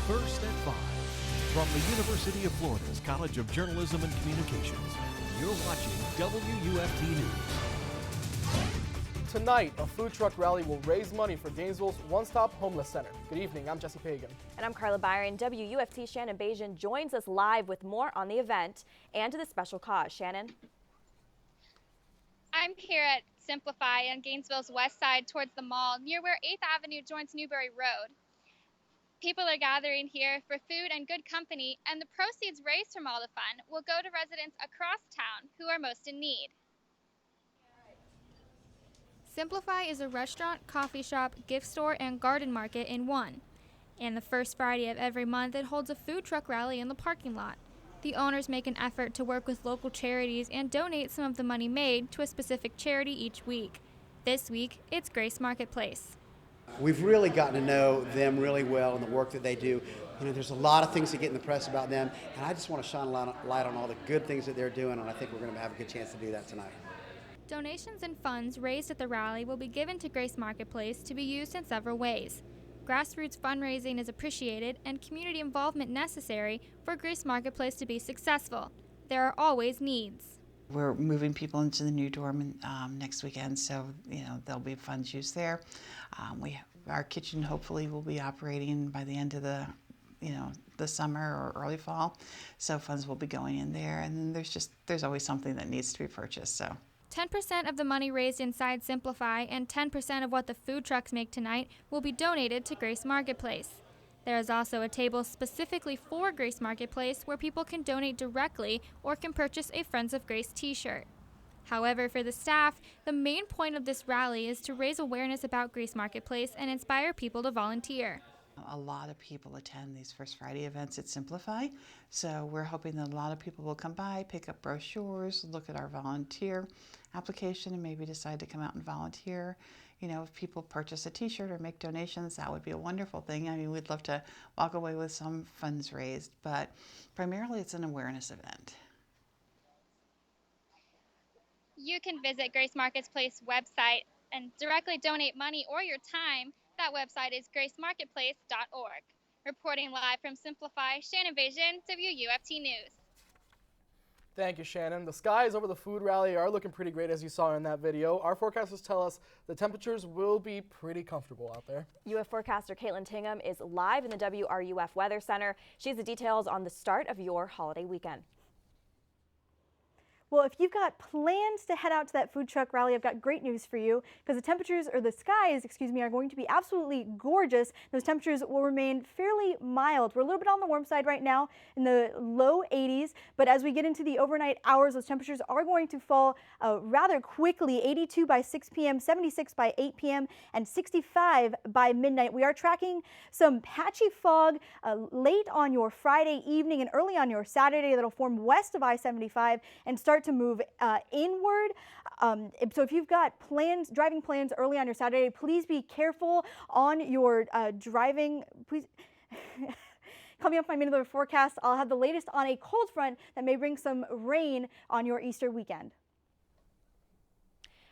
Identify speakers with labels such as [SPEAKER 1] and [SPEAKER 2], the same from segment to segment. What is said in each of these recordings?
[SPEAKER 1] First at 5. From the University of Florida's College of Journalism and Communications, you're watching WUFT News.
[SPEAKER 2] Tonight, a food truck rally will raise money for Gainesville's one-stop homeless center. Good evening, I'm Jesse Pagan.
[SPEAKER 3] And I'm Carla Byron. WUFT Shannon Bajan joins us live with more on the event and the special cause. Shannon?
[SPEAKER 4] I'm here at Simplify on Gainesville's west side towards the mall, near where 8th Avenue joins Newberry Road. People are gathering here for food and good company, and the proceeds raised from all the fun will go to residents across town who are most in need.
[SPEAKER 5] Simplify is a restaurant, coffee shop, gift store, and garden market in one. And the first Friday of every month, it holds a food truck rally in the parking lot. The owners make an effort to work with local charities and donate some of the money made to a specific charity each week. This week, it's Grace Marketplace.
[SPEAKER 6] We've really gotten to know them really well and the work that they do. You know, there's a lot of things that get in the press about them, and I just want to shine a light on all the good things that they're doing, and I think we're going to have a good chance to do that tonight.
[SPEAKER 5] Donations and funds raised at the rally will be given to Grace Marketplace to be used in several ways. Grassroots fundraising is appreciated and community involvement necessary for Grace Marketplace to be successful. There are always needs.
[SPEAKER 7] We're moving people into the new dorm next weekend, so there'll be funds used there. Our kitchen hopefully will be operating by the end of the summer or early fall, so funds will be going in there. And then there's always something that needs to be purchased. So
[SPEAKER 5] 10% of the money raised inside Simplify and 10% of what the food trucks make tonight will be donated to Grace Marketplace. There is also a table specifically for Grace Marketplace where people can donate directly or can purchase a Friends of Grace t-shirt. However, for the staff, the main point of this rally is to raise awareness about Grace Marketplace and inspire people to volunteer.
[SPEAKER 7] A lot of people attend these First Friday events at Simplify, so we're hoping that a lot of people will come by, pick up brochures, look at our volunteer application, and maybe decide to come out and volunteer. If people purchase a t-shirt or make donations, that would be a wonderful thing. I mean, we'd love to walk away with some funds raised, but primarily it's an awareness event.
[SPEAKER 4] You can visit Grace Marketplace website and directly donate money or your time. That website is gracemarketplace.org. Reporting live from Simplify, Shannon Bajan, WUFT News.
[SPEAKER 2] Thank you, Shannon. The skies over the food rally are looking pretty great, as you saw in that video. Our forecasters tell us the temperatures will be pretty comfortable out there.
[SPEAKER 3] UF forecaster Caitlin Tingham is live in the WRUF Weather Center. She has the details on the start of your holiday weekend.
[SPEAKER 8] Well, if you've got plans to head out to that food truck rally, I've got great news for you, because the skies, are going to be absolutely gorgeous. Those temperatures will remain fairly mild. We're a little bit on the warm side right now in the low 80s, but as we get into the overnight hours, those temperatures are going to fall rather quickly. 82 by 6 p.m., 76 by 8 p.m., and 65 by midnight. We are tracking some patchy fog late on your Friday evening and early on your Saturday that'll form west of I-75 and start to move inward. So if you've got driving plans early on your Saturday, please be careful on your driving. Please. Coming up on my minute forecast, I'll have the latest on a cold front that may bring some rain on your Easter weekend.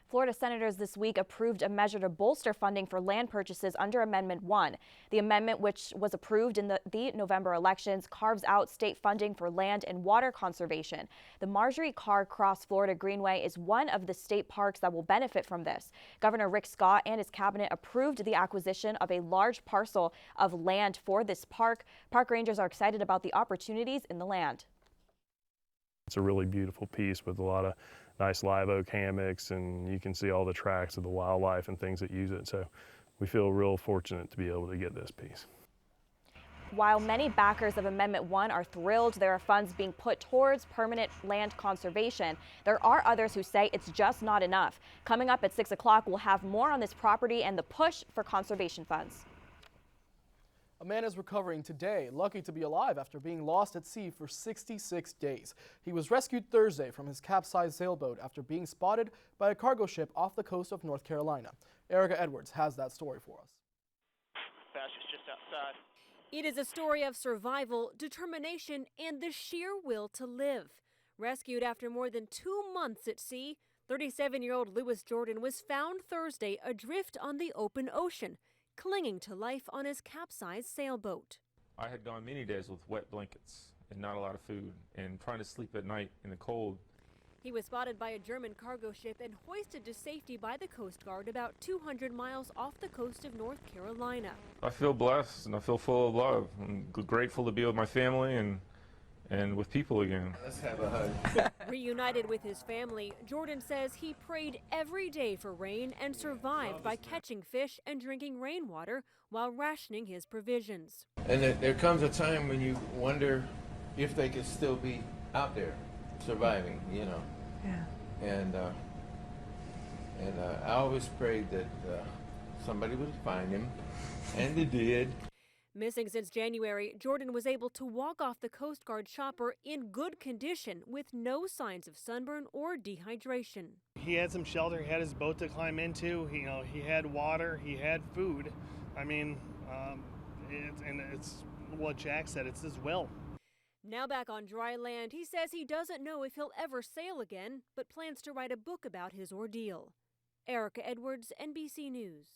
[SPEAKER 3] Florida senators this week approved a measure to bolster funding for land purchases under Amendment 1. The amendment, which was approved in the November elections, carves out state funding for land and water conservation. The Marjorie Carr Cross Florida Greenway is one of the state parks that will benefit from this. Governor Rick Scott and his cabinet approved the acquisition of a large parcel of land for this park. Park rangers are excited about the opportunities in the land.
[SPEAKER 9] It's a really beautiful piece with a lot of nice live oak hammocks, and you can see all the tracks of the wildlife and things that use it. So we feel real fortunate to be able to get this piece.
[SPEAKER 3] While many backers of Amendment 1 are thrilled there are funds being put towards permanent land conservation, there are others who say it's just not enough. Coming up at 6 o'clock, we'll have more on this property and the push for conservation funds.
[SPEAKER 2] A man is recovering today, lucky to be alive after being lost at sea for 66 days. He was rescued Thursday from his capsized sailboat after being spotted by a cargo ship off the coast of North Carolina. Erica Edwards has that story for us.
[SPEAKER 10] Is just outside.
[SPEAKER 11] It is a story of survival, determination, and the sheer will to live. Rescued after more than 2 months at sea, 37-year-old Lewis Jordan was found Thursday adrift on the open ocean, clinging to life on his capsized sailboat.
[SPEAKER 12] I had gone many days with wet blankets and not a lot of food and trying to sleep at night in the cold.
[SPEAKER 11] He was spotted by a German cargo ship and hoisted to safety by the Coast Guard about 200 miles off the coast of North Carolina.
[SPEAKER 12] I feel blessed and I feel full of love. I'm grateful to be with my family and with people again.
[SPEAKER 13] Let's have a hug.
[SPEAKER 11] Reunited with his family, Jordan says he prayed every day for rain and survived by catching fish and drinking rainwater while rationing his provisions.
[SPEAKER 13] And there comes a time when you wonder if they could still be out there surviving, you know. Yeah. And I always prayed that somebody would find him, and they did.
[SPEAKER 11] Missing since January, Jordan was able to walk off the Coast Guard chopper in good condition with no signs of sunburn or dehydration.
[SPEAKER 14] He had some shelter, he had his boat to climb into, he had water, he had food. I mean, it's what Jack said, it's his will.
[SPEAKER 11] Now back on dry land, he says he doesn't know if he'll ever sail again, but plans to write a book about his ordeal. Erica Edwards, NBC News.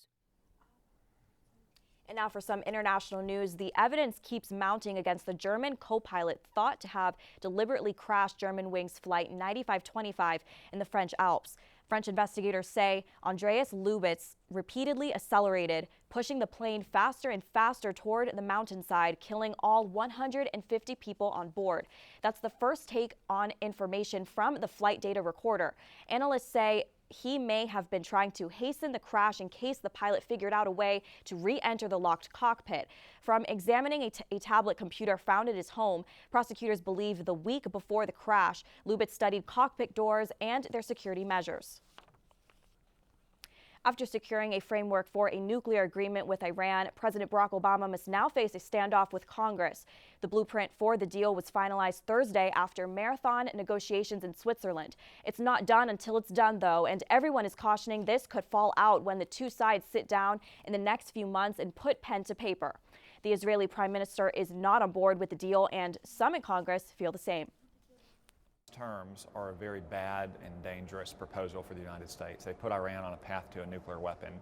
[SPEAKER 3] And now for some international news. The evidence keeps mounting against the German co-pilot thought to have deliberately crashed Germanwings Flight 9525 in the French Alps. French investigators say Andreas Lubitz repeatedly accelerated, pushing the plane faster and faster toward the mountainside, killing all 150 people on board. That's the first take on information from the flight data recorder. Analysts say he may have been trying to hasten the crash in case the pilot figured out a way to re-enter the locked cockpit. From examining a tablet computer found at his home, prosecutors believe the week before the crash, Lubitz studied cockpit doors and their security measures. After securing a framework for a nuclear agreement with Iran, President Barack Obama must now face a standoff with Congress. The blueprint for the deal was finalized Thursday after marathon negotiations in Switzerland. It's not done until it's done, though, and everyone is cautioning this could fall out when the two sides sit down in the next few months and put pen to paper. The Israeli Prime Minister is not on board with the deal, and some in Congress feel the same.
[SPEAKER 15] Terms are a very bad and dangerous proposal for the United States. They put Iran on a path to a nuclear weapon.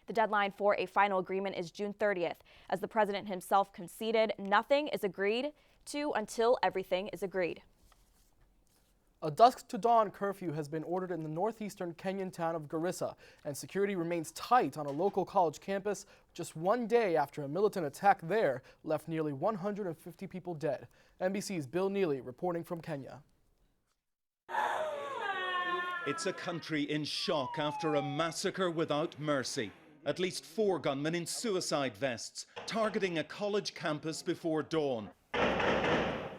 [SPEAKER 3] The deadline for a final agreement is June 30th. As the president himself conceded, nothing is agreed to until everything is agreed.
[SPEAKER 2] A dusk to dawn curfew has been ordered in the northeastern Kenyan town of Garissa, and security remains tight on a local college campus just one day after a militant attack there left nearly 150 people dead. NBC's Bill Neely reporting from Kenya.
[SPEAKER 16] It's a country in shock after a massacre without mercy. At least 4 gunmen in suicide vests targeting a college campus before dawn.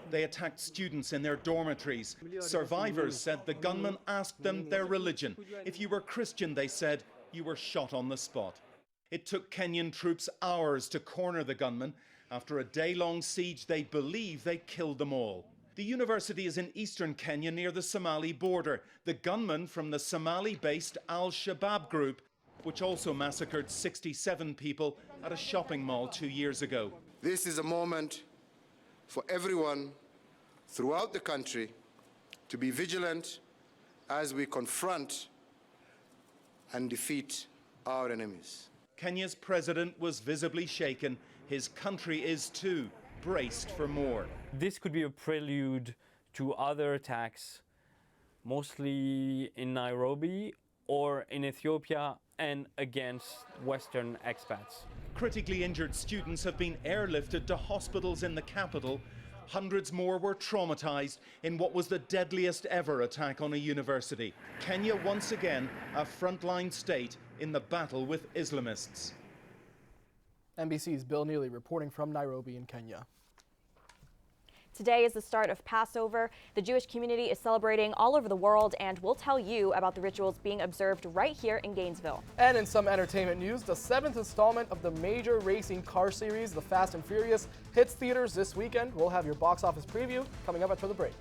[SPEAKER 16] They attacked students in their dormitories. Survivors said the gunmen asked them their religion. If you were Christian, they said, you were shot on the spot. It took Kenyan troops hours to corner the gunmen. After a day-long siege, they believe they killed them all. The university is in eastern Kenya near the Somali border. The gunmen from the Somali-based Al-Shabaab group, which also massacred 67 people at a shopping mall 2 years ago.
[SPEAKER 17] This is a moment for everyone throughout the country to be vigilant as we confront and defeat our enemies.
[SPEAKER 16] Kenya's president was visibly shaken. His country is too, braced for more.
[SPEAKER 18] This could be a prelude to other attacks, mostly in Nairobi or in Ethiopia and against Western expats.
[SPEAKER 16] Critically injured students have been airlifted to hospitals in the capital. Hundreds more were traumatized in what was the deadliest ever attack on a university. Kenya once again a frontline state in the battle with Islamists.
[SPEAKER 2] NBC's Bill Neely reporting from Nairobi in Kenya.
[SPEAKER 3] Today is the start of Passover. The Jewish community is celebrating all over the world, and we'll tell you about the rituals being observed right here in Gainesville.
[SPEAKER 2] And in some entertainment news, the 7th installment of the major racing car series, The Fast and Furious, hits theaters this weekend. We'll have your box office preview coming up after the break.